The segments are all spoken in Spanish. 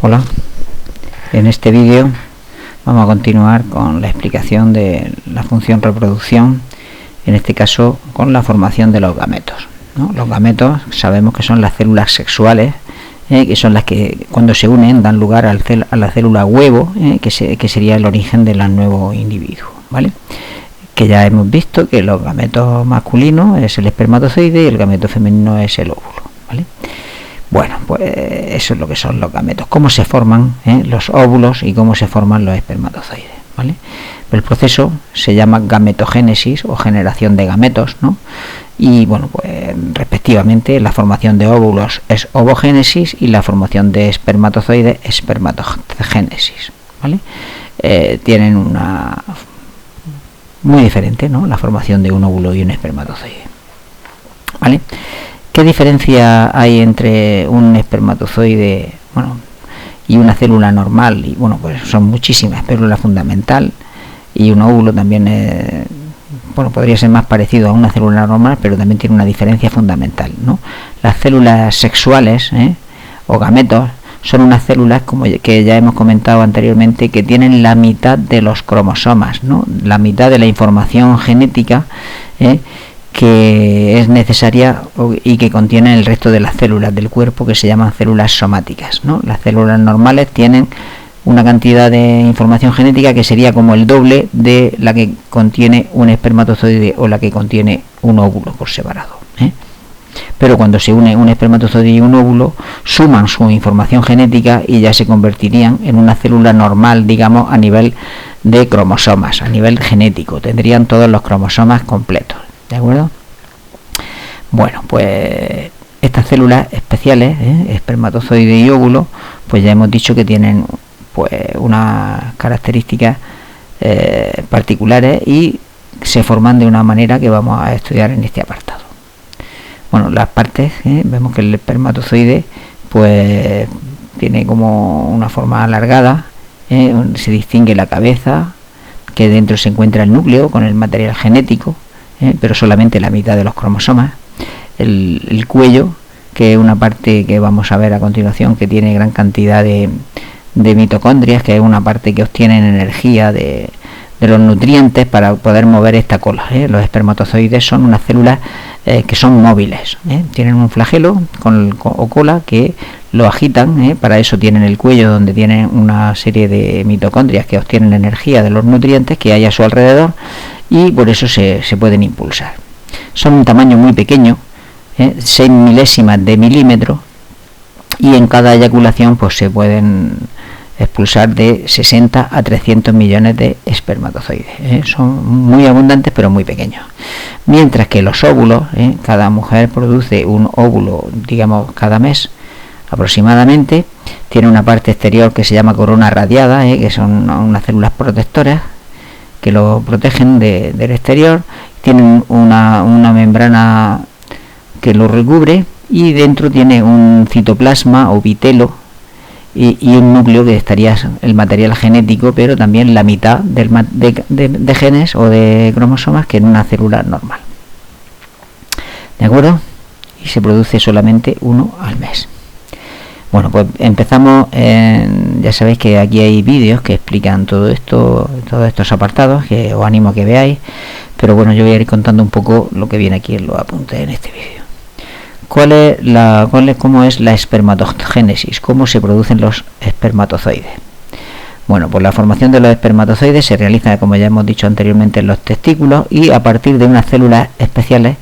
Hola, en este vídeo vamos a continuar con la explicación de la función reproducción, en este caso con la formación de los gametos, ¿no? Los gametos sabemos que son las células sexuales, que son las que cuando se unen dan lugar a la célula huevo, que sería el origen del nuevo individuo, ¿vale? Que ya hemos visto que los gametos masculinos es el espermatozoide y el gameto femenino es el óvulo, ¿vale? Bueno, pues eso es lo que son los gametos, cómo se forman los óvulos y cómo se forman los espermatozoides, ¿vale? El proceso se llama gametogénesis o generación de gametos, ¿no? Y bueno, pues respectivamente la formación de óvulos es ovogénesis y la formación de espermatozoides es espermatogénesis, ¿vale? Tienen una muy diferente, ¿no? La formación de un óvulo y un espermatozoide, ¿vale? ¿Qué diferencia hay entre un espermatozoide, y una célula normal? Y bueno, pues son muchísimas, pero la fundamental, y un óvulo también podría ser más parecido a una célula normal, pero también tiene una diferencia fundamental, ¿no? Las células sexuales, o gametos, son unas células, como que ya hemos comentado anteriormente, que tienen la mitad de los cromosomas, ¿no? La mitad de la información genética, que es necesaria y que contienen el resto de las células del cuerpo, que se llaman células somáticas, ¿no? Las células normales tienen una cantidad de información genética que sería como el doble de la que contiene un espermatozoide o la que contiene un óvulo por separado, Pero cuando se une un espermatozoide y un óvulo, suman su información genética y ya se convertirían en una célula normal, digamos, a nivel de cromosomas, a nivel genético. Tendrían todos los cromosomas completos, ¿de acuerdo? Bueno, pues estas células especiales, espermatozoide y óvulo, pues ya hemos dicho que tienen pues unas características particulares y se forman de una manera que vamos a estudiar en este apartado. Bueno, las partes, vemos que el espermatozoide pues tiene como una forma alargada, se distingue la cabeza, que dentro se encuentra el núcleo con el material genético, pero solamente la mitad de los cromosomas, el cuello, que es una parte que vamos a ver a continuación, que tiene gran cantidad de mitocondrias, que es una parte que obtienen energía de los nutrientes para poder mover esta cola. Los espermatozoides son unas células que son móviles, tienen un flagelo o cola que lo agitan, para eso tienen el cuello, donde tienen una serie de mitocondrias que obtienen energía de los nutrientes que hay a su alrededor, y por eso se pueden impulsar. Son un tamaño muy pequeño, 6 milésimas de milímetro, y en cada eyaculación pues se pueden expulsar de 60 a 300 millones de espermatozoides. Son muy abundantes pero muy pequeños. Mientras que los óvulos, cada mujer produce un óvulo, digamos, cada mes aproximadamente. Tiene una parte exterior que se llama corona radiada, que son unas células protectoras que lo protegen del exterior. Tienen una membrana que lo recubre, y dentro tiene un citoplasma o vitelo y un núcleo que estaría el material genético, pero también la mitad de genes o de cromosomas que en una célula normal, ¿de acuerdo? Y se produce solamente uno al mes. Bueno, pues empezamos. Ya sabéis que aquí hay vídeos que explican todo esto, todos estos apartados, que os animo a que veáis, pero bueno, yo voy a ir contando un poco lo que viene aquí en los apuntes en este vídeo. ¿Cómo es la espermatogénesis? ¿Cómo se producen los espermatozoides? Bueno, pues la formación de los espermatozoides se realiza, como ya hemos dicho anteriormente, en los testículos, y a partir de unas células especiales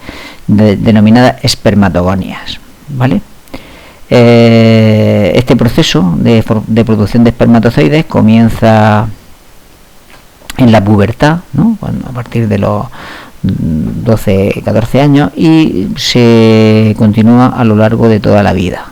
denominadas espermatogonias, ¿vale? Este proceso de producción de espermatozoides comienza en la pubertad, ¿no? A partir de los 12, 14 años, y se continúa a lo largo de toda la vida.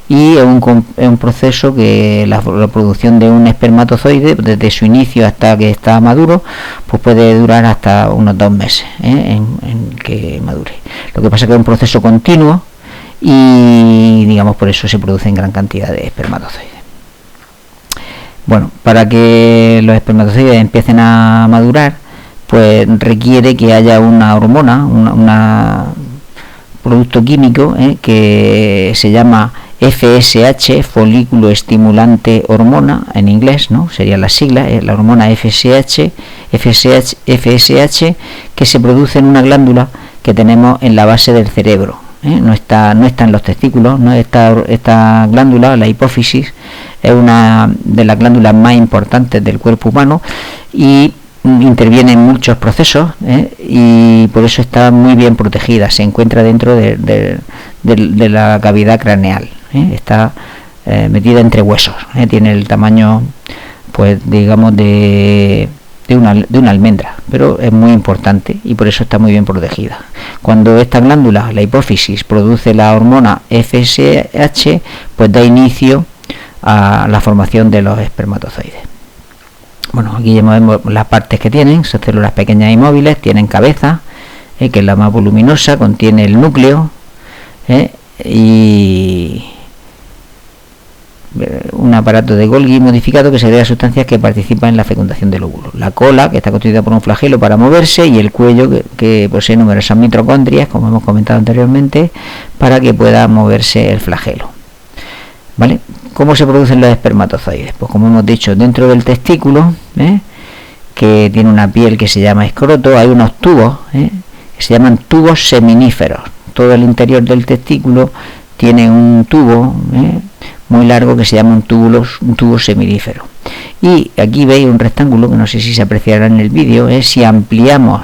Y es un proceso que la producción de un espermatozoide, desde su inicio hasta que está maduro, pues puede durar hasta unos 2 meses, en que madure. Lo que pasa es que es un proceso continuo y, digamos, por eso se producen gran cantidad de espermatozoides. Bueno, para que los espermatozoides empiecen a madurar, pues requiere que haya una hormona, un producto químico, que se llama FSH, folículo estimulante hormona, en inglés, ¿no? Sería la sigla, la hormona FSH, que se produce en una glándula que tenemos en la base del cerebro. No está en los testículos, no está esta glándula, la hipófisis, es una de las glándulas más importantes del cuerpo humano y interviene en muchos procesos, y por eso está muy bien protegida, se encuentra dentro de la cavidad craneal, está metida entre huesos, tiene el tamaño, pues digamos, de una almendra, pero es muy importante y por eso está muy bien protegida. Cuando esta glándula, la hipófisis, produce la hormona FSH, pues da inicio a la formación de los espermatozoides. Bueno, aquí ya vemos las partes que tienen, son células pequeñas y móviles, tienen cabeza, que es la más voluminosa, contiene el núcleo, y un aparato de Golgi modificado que segrega sustancias que participan en la fecundación del óvulo. La cola, que está constituida por un flagelo para moverse, y el cuello, que posee numerosas mitocondrias, como hemos comentado anteriormente, para que pueda moverse el flagelo. ¿Vale? ¿Cómo se producen los espermatozoides? Pues como hemos dicho, dentro del testículo, que tiene una piel que se llama escroto, hay unos tubos, que se llaman tubos seminíferos. Todo el interior del testículo tiene un tubo, muy largo, que se llama un tubo seminífero. Y aquí veis un rectángulo que no sé si se apreciará en el vídeo, si ampliamos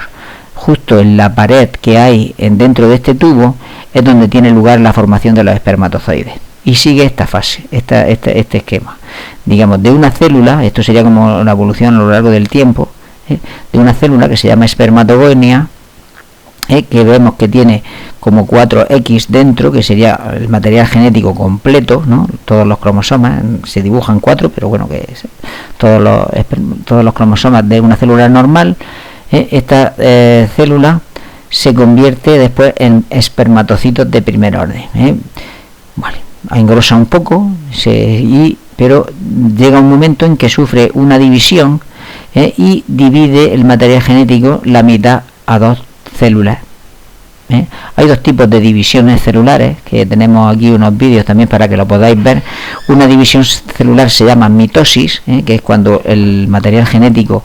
justo en la pared que hay dentro de este tubo, es donde tiene lugar la formación de los espermatozoides. Y sigue esta fase, este esquema, digamos, de una célula, esto sería como una evolución a lo largo del tiempo, de una célula que se llama espermatogonia, que vemos que tiene como 4X dentro, que sería el material genético completo, ¿no? Todos los cromosomas, se dibujan 4, pero bueno, que es todos los cromosomas de una célula normal. Esta célula se convierte después en espermatocitos de primer orden, vale, engrosa un poco, pero llega un momento en que sufre una división, y divide el material genético la mitad a dos células. Hay dos tipos de divisiones celulares, que tenemos aquí unos vídeos también para que lo podáis ver. Una división celular se llama mitosis, que es cuando el material genético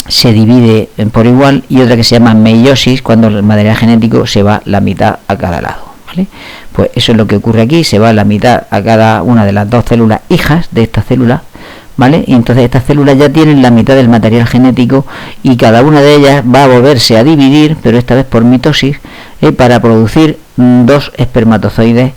se divide por igual, y otra que se llama meiosis, cuando el material genético se va la mitad a cada lado, ¿vale? Pues eso es lo que ocurre aquí, se va la mitad a cada una de las dos células hijas de esta célula, ¿vale? Y entonces estas células ya tienen la mitad del material genético, y cada una de ellas va a volverse a dividir, pero esta vez por mitosis, para producir dos espermatozoides,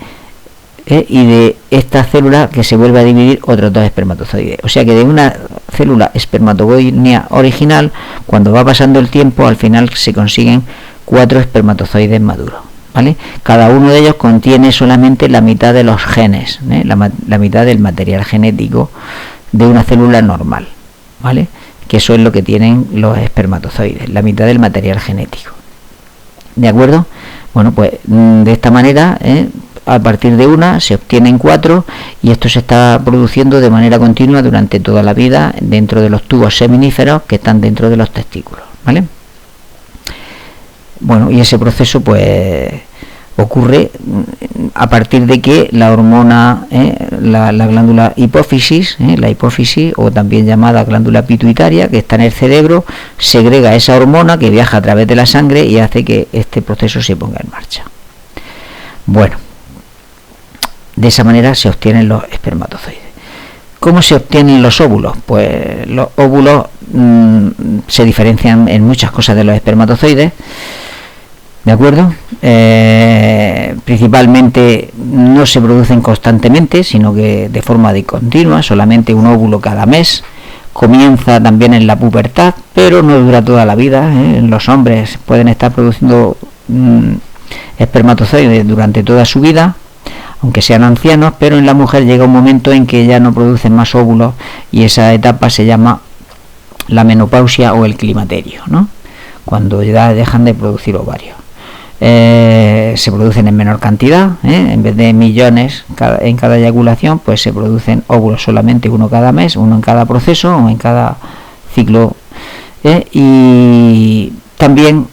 y de esta célula que se vuelve a dividir otros dos espermatozoides. O sea que de una célula espermatogonia original, cuando va pasando el tiempo, al final se consiguen 4 espermatozoides maduros, ¿vale? Cada uno de ellos contiene solamente la mitad de los genes, la mitad del material genético de una célula normal, ¿vale? Que eso es lo que tienen los espermatozoides, la mitad del material genético. ¿De acuerdo? Bueno, pues de esta manera, a partir de una se obtienen 4, y esto se está produciendo de manera continua durante toda la vida dentro de los tubos seminíferos que están dentro de los testículos, ¿vale? Bueno, y ese proceso pues ocurre a partir de que la hormona, la glándula hipófisis, la hipófisis, o también llamada glándula pituitaria, que está en el cerebro, segrega esa hormona que viaja a través de la sangre y hace que este proceso se ponga en marcha. Bueno, de esa manera se obtienen los espermatozoides. ¿Cómo se obtienen los óvulos? Pues los óvulos se diferencian en muchas cosas de los espermatozoides, ¿de acuerdo? Principalmente no se producen constantemente, sino que de forma discontinua, solamente un óvulo cada mes. Comienza también en la pubertad, pero no dura toda la vida. Los hombres pueden estar produciendo espermatozoides durante toda su vida, aunque sean ancianos, pero en la mujer llega un momento en que ya no producen más óvulos, y esa etapa se llama la menopausia o el climaterio, ¿no? Cuando ya dejan de producir ovarios. Se producen en menor cantidad, en vez de millones en cada eyaculación, pues se producen óvulos solamente uno cada mes, uno en cada proceso o en cada ciclo, y también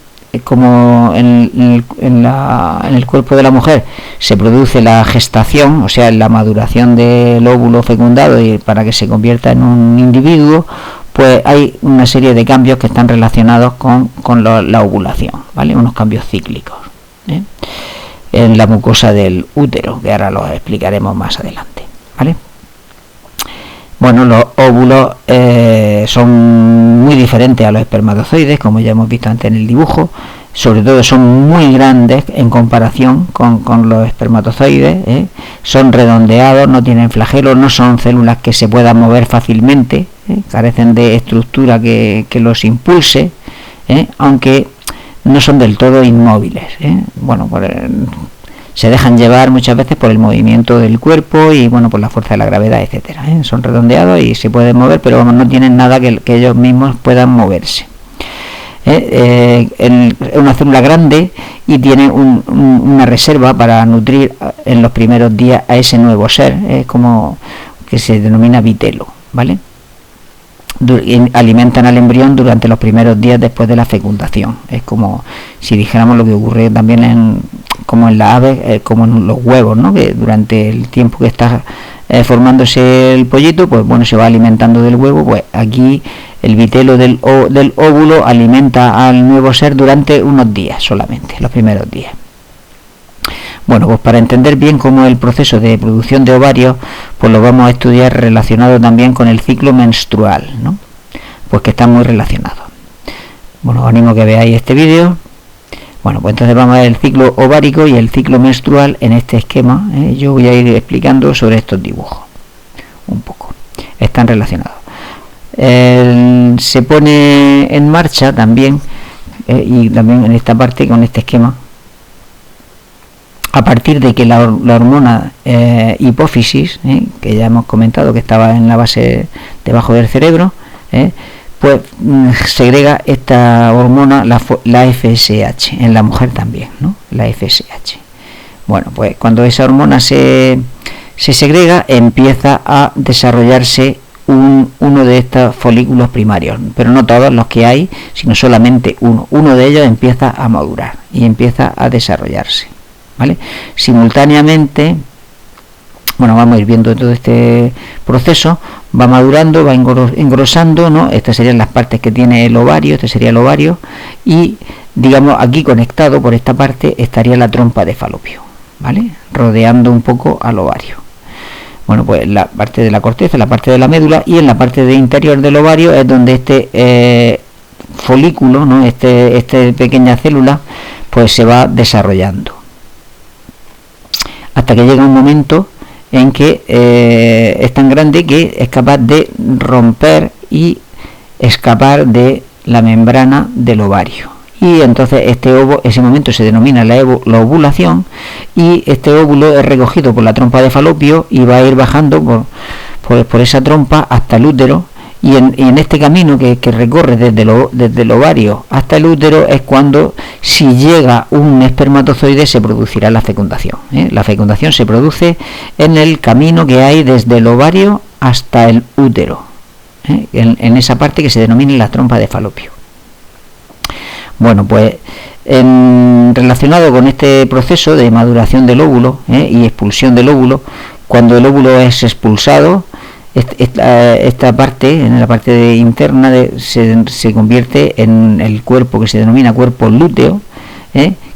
como en el cuerpo de la mujer se produce la gestación, o sea, la maduración del óvulo fecundado y para que se convierta en un individuo, pues hay una serie de cambios que están relacionados con la ovulación, ¿vale? Unos cambios cíclicos, ¿eh? En la mucosa del útero, que ahora lo explicaremos más adelante, ¿vale? Bueno, los óvulos son muy diferentes a los espermatozoides, como ya hemos visto antes en el dibujo. Sobre todo son muy grandes en comparación con los espermatozoides, ¿eh? Son redondeados, no tienen flagelos, no son células que se puedan mover fácilmente, ¿eh? Carecen de estructura que los impulse, ¿eh? Aunque no son del todo inmóviles, ¿eh? Bueno, se dejan llevar muchas veces por el movimiento del cuerpo y bueno, por la fuerza de la gravedad, etcétera, ¿eh? Son redondeados y se pueden mover, pero no tienen nada que ellos mismos puedan moverse. Es una célula grande y tiene una reserva para nutrir en los primeros días a ese nuevo ser, es como que se denomina vitelo, ¿vale? Alimentan al embrión durante los primeros días después de la fecundación. Es como si dijéramos lo que ocurre también como en las aves, como en los huevos, ¿no? Que durante el tiempo que está formándose el pollito, pues bueno, se va alimentando del huevo. Pues aquí el vitelo del óvulo alimenta al nuevo ser durante unos días solamente, los primeros días. Bueno, pues para entender bien cómo es el proceso de producción de ovarios, pues lo vamos a estudiar relacionado también con el ciclo menstrual, ¿no? Pues que están muy relacionados. Bueno, os animo a que veáis este vídeo. Bueno, pues entonces vamos a ver el ciclo ovárico y el ciclo menstrual en este esquema, ¿eh? Yo voy a ir explicando sobre estos dibujos un poco. Están relacionados. Se pone en marcha también, y también en esta parte con este esquema, a partir de que la hormona hipófisis, que ya hemos comentado que estaba en la base debajo del cerebro, pues segrega esta hormona, la FSH, en la mujer también, ¿no? La FSH. Bueno, pues cuando esa hormona se segrega, empieza a desarrollarse uno de estos folículos primarios, pero no todos los que hay, sino solamente uno. Uno de ellos empieza a madurar y empieza a desarrollarse, ¿vale? Simultáneamente, bueno, vamos a ir viendo todo este proceso, va madurando, va engrosando, ¿no? Estas serían las partes que tiene el ovario, este sería el ovario, y digamos aquí conectado por esta parte estaría la trompa de Falopio, ¿vale? Rodeando un poco al ovario. Bueno, pues la parte de la corteza, la parte de la médula, y en la parte de interior del ovario es donde este folículo, ¿no? Este pequeña célula, pues se va desarrollando. Hasta que llega un momento en que es tan grande que es capaz de romper y escapar de la membrana del ovario. Y entonces ese momento se denomina la ovulación, y este óvulo es recogido por la trompa de Falopio y va a ir bajando por esa trompa hasta el útero, y en este camino que recorre desde el ovario hasta el útero es cuando, si llega un espermatozoide, se producirá la fecundación, ¿eh? La fecundación se produce en el camino que hay desde el ovario hasta el útero, ¿eh? En esa parte que se denomina la trompa de Falopio. Bueno, pues relacionado con este proceso de maduración del óvulo, y expulsión del óvulo, cuando el óvulo es expulsado, esta parte, en la parte interna, se convierte en el cuerpo que se denomina cuerpo lúteo,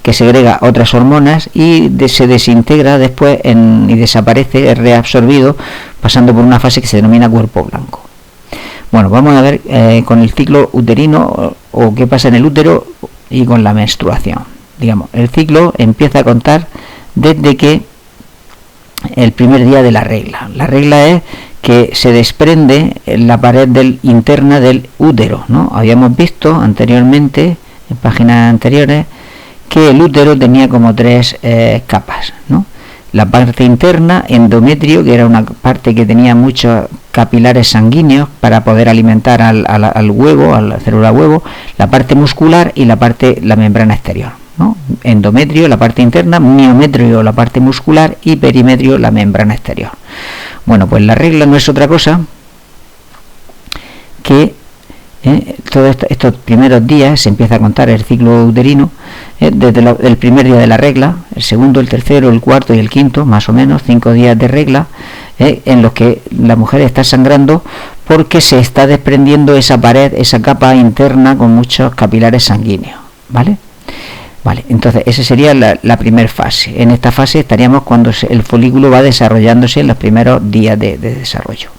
que segrega otras hormonas y se desintegra después y desaparece, es reabsorbido, pasando por una fase que se denomina cuerpo blanco. Bueno, vamos a ver con el ciclo uterino o qué pasa en el útero y con la menstruación. Digamos, el ciclo empieza a contar desde que el primer día de la regla. La regla es que se desprende la pared interna del útero, ¿no? Habíamos visto anteriormente, en páginas anteriores, que el útero tenía como tres capas, ¿no? La parte interna, endometrio, que era una parte que tenía muchos capilares sanguíneos para poder alimentar al huevo, a la célula huevo, la parte muscular y la membrana exterior, ¿no? Endometrio, la parte interna, miometrio, la parte muscular, y perimetrio, la membrana exterior. Bueno, pues la regla no es otra cosa que Todos estos primeros días se empieza a contar el ciclo uterino, desde el primer día de la regla, el segundo, el tercero, el cuarto y el quinto, más o menos 5 días de regla, en los que la mujer está sangrando porque se está desprendiendo esa pared, esa capa interna con muchos capilares sanguíneos, ¿vale? Vale, entonces esa sería la primera fase. En esta fase estaríamos cuando el folículo va desarrollándose en los primeros días de desarrollo.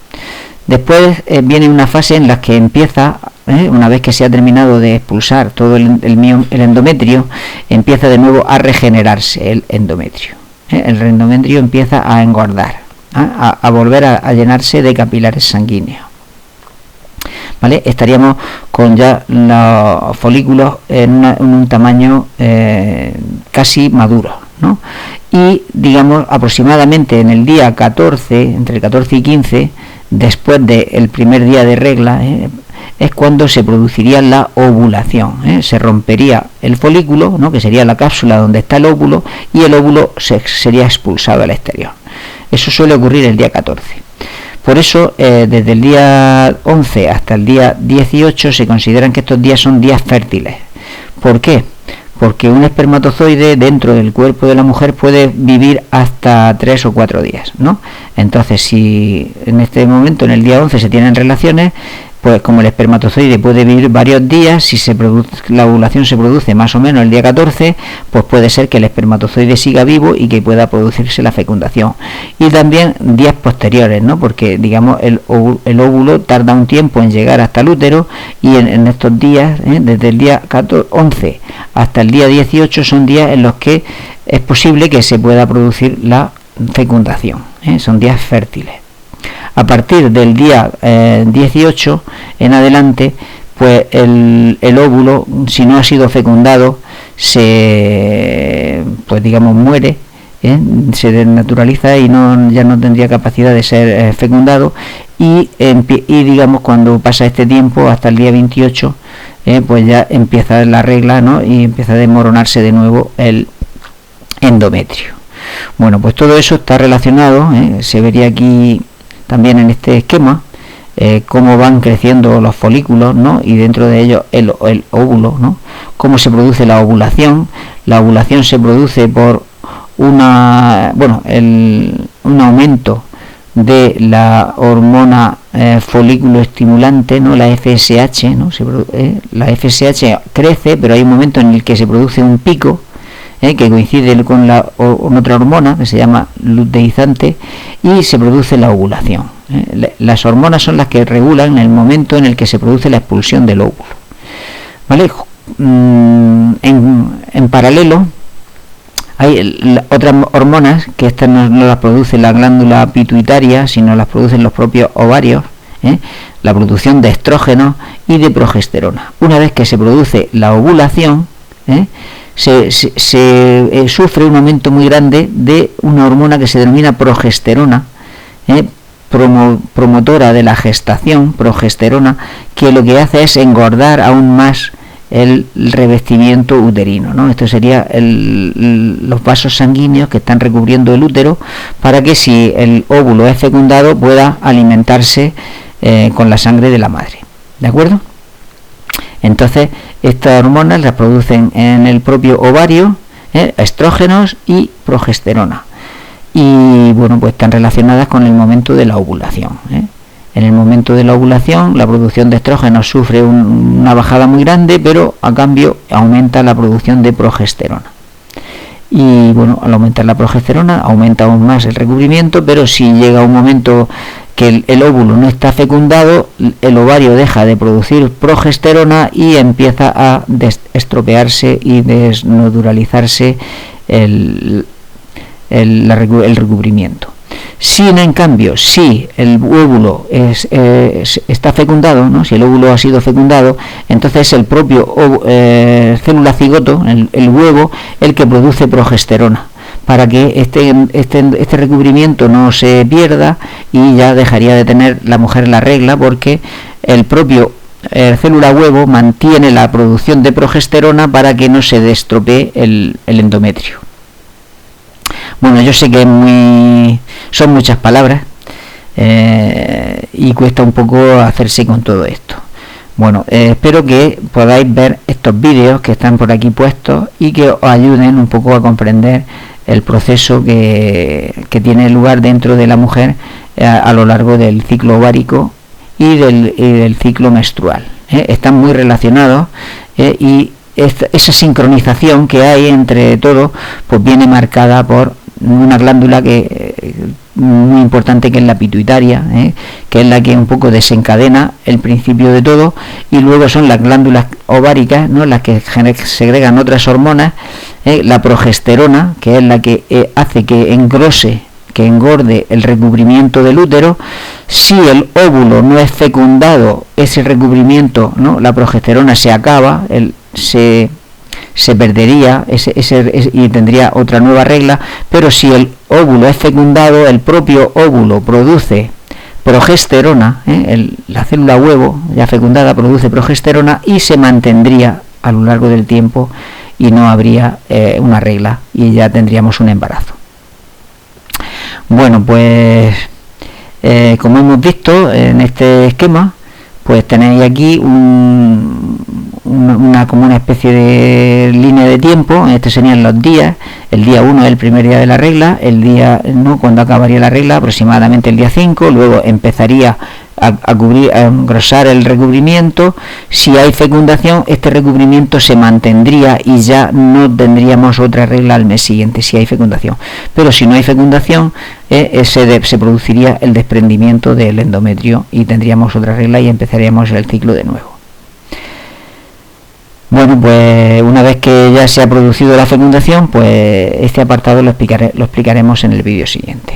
Después viene una fase en la que empieza, una vez que se ha terminado de expulsar todo el endometrio, empieza de nuevo a regenerarse el endometrio. El endometrio empieza a engordar, a volver a llenarse de capilares sanguíneos. ¿Vale? Estaríamos con ya los folículos en un tamaño casi maduro, ¿no? Y digamos aproximadamente en el día 14, entre el 14 y 15, después del primer día de regla, es cuando se produciría la ovulación, se rompería el folículo, ¿no? Que sería la cápsula donde está el óvulo, y el óvulo sería expulsado al exterior. Eso suele ocurrir el día 14. Por eso, desde el día 11 hasta el día 18 se consideran que estos días son días fértiles. ¿Por qué? Porque un espermatozoide dentro del cuerpo de la mujer puede vivir hasta 3 o 4 días, ¿no? Entonces, si en este momento, en el día 11, se tienen relaciones, pues como el espermatozoide puede vivir varios días, si la ovulación se produce más o menos el día 14, pues puede ser que el espermatozoide siga vivo y que pueda producirse la fecundación. Y también días posteriores, ¿no? Porque digamos el óvulo tarda un tiempo en llegar hasta el útero, y en estos días, desde el día 11 hasta el día 18, son días en los que es posible que se pueda producir la fecundación, son días fértiles. A partir del día 18 en adelante, pues el óvulo, si no ha sido fecundado, pues digamos muere, se desnaturaliza y ya no tendría capacidad de ser fecundado, y digamos cuando pasa este tiempo hasta el día 28, pues ya empieza la regla, ¿no? Y empieza a desmoronarse de nuevo el endometrio. Bueno, pues todo eso está relacionado, se vería aquí también en este esquema, cómo van creciendo los folículos, ¿no? Y dentro de ellos el óvulo, ¿no? Cómo se produce la ovulación. La ovulación se produce por un aumento de la hormona folículo estimulante, ¿no? La FSH, ¿no? La FSH crece, pero hay un momento en el que se produce un pico, que coincide con otra hormona que se llama luteizante, y se produce la ovulación. Las hormonas son las que regulan el momento en el que se produce la expulsión del óvulo, ¿vale? En paralelo hay otras hormonas que estas no las produce la glándula pituitaria, sino las producen los propios ovarios, la producción de estrógenos y de progesterona. Una vez que se produce la ovulación, se sufre un aumento muy grande de una hormona que se denomina progesterona, promotora de la gestación, progesterona, que lo que hace es engordar aún más el revestimiento uterino, ¿no? Esto sería los vasos sanguíneos que están recubriendo el útero, para que si el óvulo es fecundado pueda alimentarse con la sangre de la madre, ¿de acuerdo? Entonces estas hormonas las producen en el propio ovario, estrógenos y progesterona, y bueno, pues están relacionadas con el momento de la ovulación. En el momento de la ovulación, la producción de estrógenos sufre una bajada muy grande, pero a cambio aumenta la producción de progesterona. Y bueno, al aumentar la progesterona, aumenta aún más el recubrimiento, pero si llega un momento que el óvulo no está fecundado, el ovario deja de producir progesterona y empieza a estropearse y desnaturalizarse el recubrimiento. Si en cambio, si el óvulo está fecundado, ¿no? Si el óvulo ha sido fecundado, entonces el propio célula cigoto, el huevo, el que produce progesterona, para que este recubrimiento no se pierda, y ya dejaría de tener la mujer la regla, porque el propio célula huevo mantiene la producción de progesterona para que no se destropee el endometrio. Bueno, yo sé que son muchas palabras, y cuesta un poco hacerse con todo esto. Bueno, espero que podáis ver estos vídeos que están por aquí puestos y que os ayuden un poco a comprender el proceso que tiene lugar dentro de la mujer a lo largo del ciclo ovárico y del ciclo menstrual. Están muy relacionados y esa sincronización que hay entre todo pues viene marcada por una glándula muy importante, que es la pituitaria, que es la que un poco desencadena el principio de todo, y luego son las glándulas ováricas, ¿no?, las que segregan otras hormonas, la progesterona, que es la que hace que engorde el recubrimiento del útero. Si el óvulo no es fecundado, ese recubrimiento, ¿no?, la progesterona se acaba, se perdería y tendría otra nueva regla. Pero si el óvulo es fecundado, el propio óvulo produce progesterona, la célula huevo ya fecundada produce progesterona y se mantendría a lo largo del tiempo y no habría una regla y ya tendríamos un embarazo. Bueno, pues como hemos visto en este esquema, pues tenéis aquí como una especie de línea de tiempo. Estos serían los días. El día 1 es el primer día de la regla, el día cuando acabaría la regla, aproximadamente el día 5, luego empezaría a engrosar el recubrimiento. Si hay fecundación, este recubrimiento se mantendría y ya no tendríamos otra regla al mes siguiente si hay fecundación. Pero si no hay fecundación, se produciría el desprendimiento del endometrio y tendríamos otra regla y empezaríamos el ciclo de nuevo. Bueno, pues una vez que ya se ha producido la fecundación, pues este apartado lo explicaremos en el vídeo siguiente.